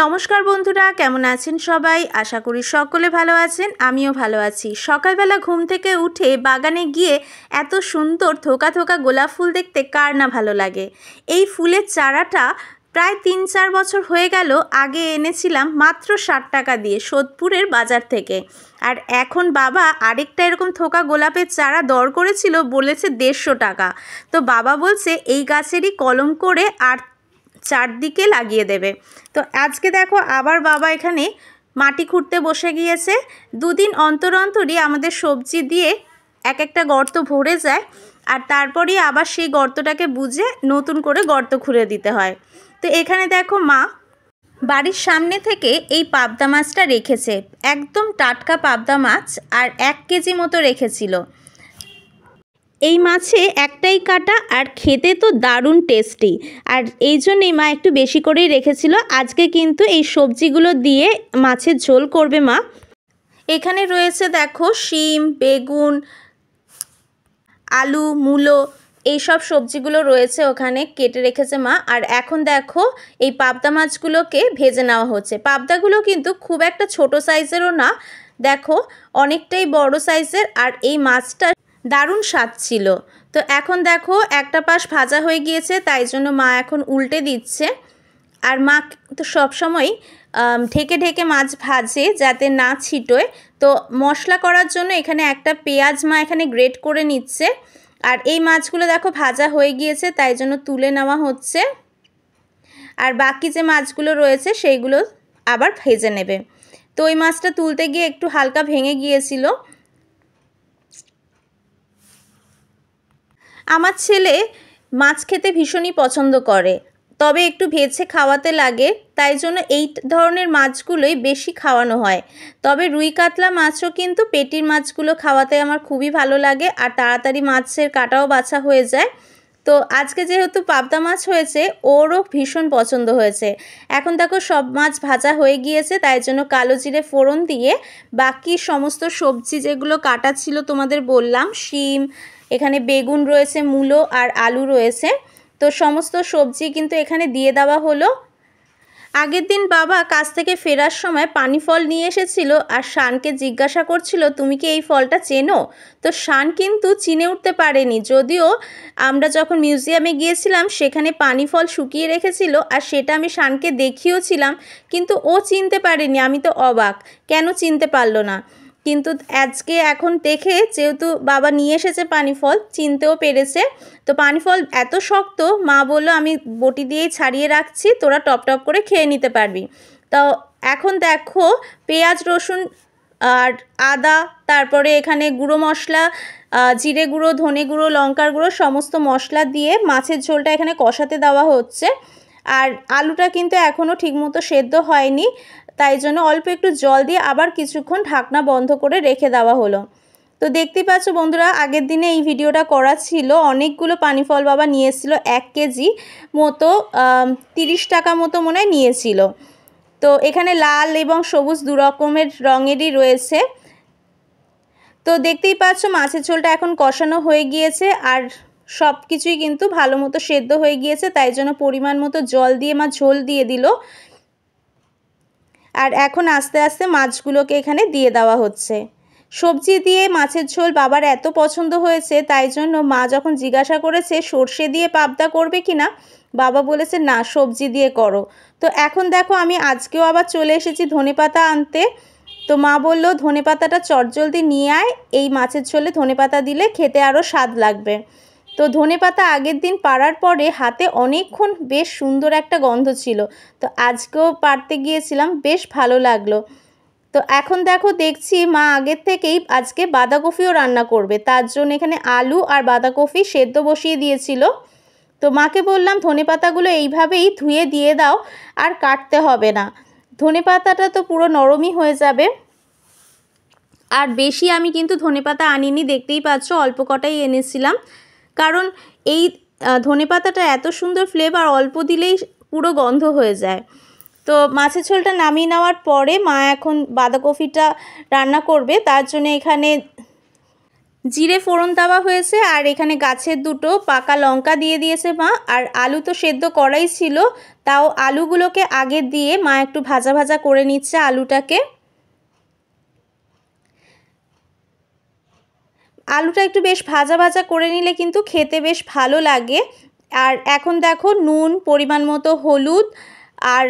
নমস্কার বন্ধুরা, কেমন আছেন সবাই? আশা করি সকলে ভালো আছেন। আমিও ভালো আছি। সকালবেলা ঘুম থেকে উঠে বাগানে গিয়ে এত সুন্দর থোকা থোকা গোলাপ ফুল দেখতে কার না ভালো লাগে। এই ফুলের চারাটা প্রায় ৩-৪ বছর হয়ে গেল আগে এনেছিলাম মাত্র ৬০ টাকা দিয়ে সোদপুরের বাজার থেকে। আর এখন বাবা আরেকটা এরকম থোকা গোলাপের চারা দর করেছিল, বলেছে ১৫০ টাকা। তো বাবা বলছে এই গাছেরই কলম করে আর চারদিকে লাগিয়ে দেবে। তো আজকে দেখো আবার বাবা এখানে মাটি খুঁড়তে বসে গিয়েছে। দুদিন অন্তর অন্তরই আমাদের সবজি দিয়ে এক একটা গর্ত ভরে যায়, আর তারপরেই আবার সেই গর্তটাকে বুঝে নতুন করে গর্ত খুঁড়ে দিতে হয়। তো এখানে দেখো মা বাড়ির সামনে থেকে এই পাবদা মাছটা রেখেছে, একদম টাটকা পাবদা মাছ, আর ১ কেজি মতো রেখেছিল। এই মাছে একটাই কাটা, আর খেতে তো দারুণ টেস্টি, আর এই জন্যই মা একটু বেশি করেই রেখেছিল। আজকে কিন্তু এই সবজিগুলো দিয়ে মাছের ঝোল করবে মা। এখানে রয়েছে দেখো শিম, বেগুন, আলু, মূলো, এইসব সবজিগুলো রয়েছে ওখানে কেটে রেখেছে মা। আর এখন দেখো এই পাবদা মাছগুলোকে ভেজে নেওয়া হচ্ছে। পাবদাগুলো কিন্তু খুব একটা ছোট সাইজেরও না, দেখো অনেকটাই বড় সাইজের, আর এই মাছটা দারুণ স্বাদ ছিল। তো এখন দেখো একটা পাশ ভাজা হয়ে গিয়েছে, তাই জন্য মা এখন উল্টে দিচ্ছে। আর মা তো সবসময় ঢেকে ঢেকে মাছ ভাজে যাতে না ছিটোয়। তো মশলা করার জন্য এখানে একটা পেঁয়াজ মা এখানে গ্রেট করে নিচ্ছে। আর এই মাছগুলো দেখো ভাজা হয়ে গিয়েছে, তাই জন্য তুলে নেওয়া হচ্ছে। আর বাকি যে মাছগুলো রয়েছে সেইগুলো আবার ভেজে নেবে। তো ওই মাছটা তুলতে গিয়ে একটু হালকা ভেঙে গিয়েছিল। আমার ছেলে মাছ খেতে ভীষণই পছন্দ করে, তবে একটু ভেজে খাওয়াতে লাগে, তাই জন্য এই ধরনের মাছগুলোই বেশি খাওয়ানো হয়। তবে রুই কাতলা মাছও কিন্তু পেটির মাছগুলো খাওয়াতে আমার খুবই ভালো লাগে, আর তাড়াতাড়ি মাছের কাটাও বাছা হয়ে যায়। তো আজকে যেহেতু পাবদা মাছ হয়েছে, ওরও ভীষণ পছন্দ হয়েছে। এখন দেখো সব মাছ ভাজা হয়ে গিয়েছে, তাই জন্য কালো জিরে ফোড়ন দিয়ে বাকি সমস্ত সবজি যেগুলো কাটা ছিল তোমাদের বললাম, শিম, এখানে বেগুন রয়েছে, মূলো আর আলু রয়েছে, তো সমস্ত সবজি কিন্তু এখানে দিয়ে দেওয়া হলো। আগের দিন বাবা কাজ থেকে ফেরার সময় পানি ফল নিয়ে এসেছিল, আর শানকে জিজ্ঞাসা করছিল তুমি কি এই ফলটা চেনো? তো শান কিন্তু চিনে উঠতে পারেনি, যদিও আমরা যখন মিউজিয়ামে গিয়েছিলাম সেখানে পানি ফল শুকিয়ে রেখেছিল, আর সেটা আমি শানকে দেখিয়েওছিলাম, কিন্তু ও চিনতে পারেনি। আমি তো অবাক, কেন চিনতে পারলো না। কিন্তু আজকে এখন দেখে যেহেতু বাবা নিয়ে এসেছে পানি ফল, চিনতেও পেরেছে। তো পানি ফল এত শক্ত, মা বললো আমি বটি দিয়েই ছাড়িয়ে রাখছি, তোরা টপ টপ করে খেয়ে নিতে পারবি। তো এখন দেখো পেঁয়াজ, রসুন আর আদা, তারপরে এখানে গুঁড়ো মশলা, জিরে গুঁড়ো, ধনে গুঁড়ো, লঙ্কার গুঁড়ো, সমস্ত মশলা দিয়ে মাছের ঝোলটা এখানে কষাতে দেওয়া হচ্ছে। আর আলুটা কিন্তু এখনও ঠিকমতো সেদ্ধ হয়নি, তাই জন্য অল্প একটু জল দিয়ে আবার কিছুক্ষণ ঢাকনা বন্ধ করে রেখে দেওয়া হলো। তো দেখতেই পাচ্ছ বন্ধুরা, আগের দিনে এই ভিডিওটা করা ছিল। অনেকগুলো পানি ফল বাবা নিয়ে এসেছিলো, 1 কেজি মতো, 30 টাকা মতো মনে হয় নিয়েছিল। তো এখানে লাল এবং সবুজ দু রকমের রঙেরই রয়েছে। তো দেখতেই পাচ্ছ মাছের ঝোলটা এখন কষানো হয়ে গিয়েছে, আর সব কিছুই কিন্তু ভালো মতো সেদ্ধ হয়ে গিয়েছে, তাই জন্য পরিমাণ মতো জল দিয়ে মা ঝোল দিয়ে দিল। আর এখন আস্তে আস্তে মাছগুলোকে এখানে দিয়ে দেওয়া হচ্ছে। সবজি দিয়ে মাছের ঝোল বাবার এত পছন্দ হয়েছে, তাই জন্য মা যখন জিজ্ঞাসা করেছে সর্ষে দিয়ে পাবদা করবে কি না, বাবা বলেছে না, সবজি দিয়ে করো। তো এখন দেখো আমি আজকেও আবার চলে এসেছি ধনেপাতা আনতে। তো মা বললো ধনেপাতাটা চটজলদি নিয়ে আয়, এই মাছের ঝোলে ধনেপাতা দিলে খেতে আরও স্বাদ লাগবে। তো ধনেপাতা আগের দিন পাড়ার পরে হাতে অনেকক্ষণ বেশ সুন্দর একটা গন্ধ ছিল, তো আজকেও পাড়তে গিয়েছিলাম, বেশ ভালো লাগলো। তো এখন দেখো দেখছি মা আগের থেকেই আজকে বাঁধাকপিও রান্না করবে, তার জন্য এখানে আলু আর বাঁধাকপি সেদ্ধ বসিয়ে দিয়েছিল। তো মাকে বললাম ধনেপাতাগুলো এইভাবেই ধুয়ে দিয়ে দাও, আর কাটতে হবে না, ধনেপাতাটা তো পুরো নরমই হয়ে যাবে। আর বেশি আমি কিন্তু ধনেপাতা আনিনি, দেখতেই পাচ্ছ অল্প কটাই এনেছিলাম, কারণ এই ধনেপাতাটা এত সুন্দর ফ্লেভার, অল্প দিলেই পুরো গন্ধ হয়ে যায়। তো মাছের ঝোলটা নামিয়ে নেওয়ার পরে মা এখন বাঁধাকপিটা রান্না করবে, তার জন্য এখানে জিরে ফোড়ন দেওয়া হয়েছে আর এখানে গাছের দুটো পাকা লঙ্কা দিয়ে দিয়েছে মা। আর আলু তো সেদ্ধ করাই ছিল, তাও আলুগুলোকে আগে দিয়ে মা একটু ভাজা ভাজা করে নিচ্ছে আলুটাকে। আলুটা একটু বেশ ভাজা ভাজা করে নিলে কিন্তু খেতে বেশ ভালো লাগে। আর এখন দেখো নুন, পরিমাণ মতো হলুদ আর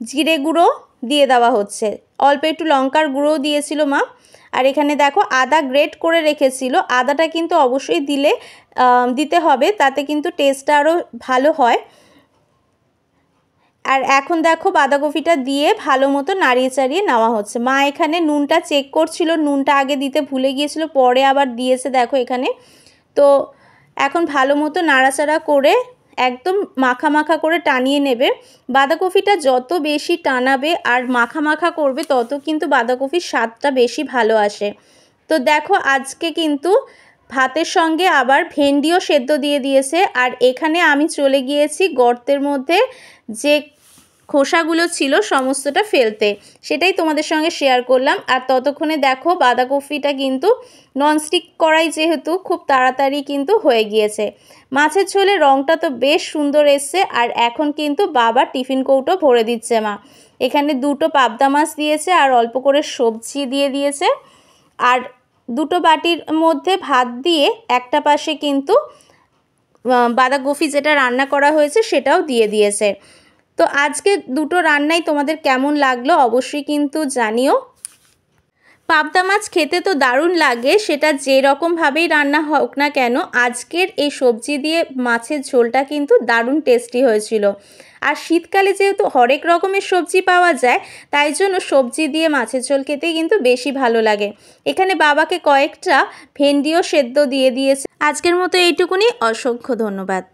জিরে গুঁড়ো দিয়ে দেওয়া হচ্ছে, অল্প একটু লঙ্কার গুঁড়ো দিয়েছিল মা। আর এখানে দেখো আদা গ্রেট করে রেখেছিল, আদাটা কিন্তু অবশ্যই দিতে হবে, তাতে কিন্তু টেস্টটা আরও ভালো হয়। আর এখন দেখো বাঁধাকপিটা দিয়ে ভালো মতো নাড়িয়ে চাড়িয়ে নেওয়া হচ্ছে। মা এখানে নুনটা চেক করছিল, নুনটা আগে দিতে ভুলে গিয়েছিল, পরে আবার দিয়েছে দেখো এখানে। তো এখন ভালো মতো নাড়াচাড়া করে একদম মাখা মাখা করে টানিয়ে নেবে। বাঁধাকপিটা যত বেশি টানাবে আর মাখা মাখা করবে তত কিন্তু বাঁধাকপির স্বাদটা বেশি ভালো আসে। তো দেখো আজকে কিন্তু ভাতের সঙ্গে আবার ভেন্ডিও সেদ্ধ দিয়ে দিয়েছে। আর এখানে আমি চলে গিয়েছি গর্তের মধ্যে যে খোসাগুলো ছিল সমস্তটা ফেলতে, সেটাই তোমাদের সঙ্গে শেয়ার করলাম। আর ততক্ষণে দেখো বাঁধাকপিটা কিন্তু ননস্টিক কড়াই যেহেতু খুব তাড়াতাড়ি কিন্তু হয়ে গিয়েছে। মাছের ঝোলের রঙটা তো বেশ সুন্দর এসছে। আর এখন কিন্তু বাবা টিফিন কৌটো ভরে দিচ্ছে মা। এখানে দুটো পাবদা মাছ দিয়েছে আর অল্প করে সবজি দিয়ে দিয়েছে। আর দুটো বাটির মধ্যে ভাত দিয়ে একটা পাশে কিন্তু বাঁধাকপি যেটা রান্না করা হয়েছে সেটাও দিয়ে দিয়েছে। তো আজকে দুটো রান্নাই তোমাদের কেমন লাগলো অবশ্যই কিন্তু জানিও। পাবদা মাছ খেতে তো দারুণ লাগে, সেটা যে রকমভাবেই রান্না হোক না কেন। আজকের এই সবজি দিয়ে মাছের ঝোলটা কিন্তু দারুণ টেস্টি হয়েছিল। আর শীতকালে যেহেতু হরেক রকমের সবজি পাওয়া যায়, তাই জন্য সবজি দিয়ে মাছের ঝোল খেতে কিন্তু বেশি ভালো লাগে। এখানে বাবাকে কয়েকটা ভেন্ডিও সেদ্ধ দিয়ে দিয়েছে। আজকের মতো এইটুকুনি, অসংখ্য ধন্যবাদ।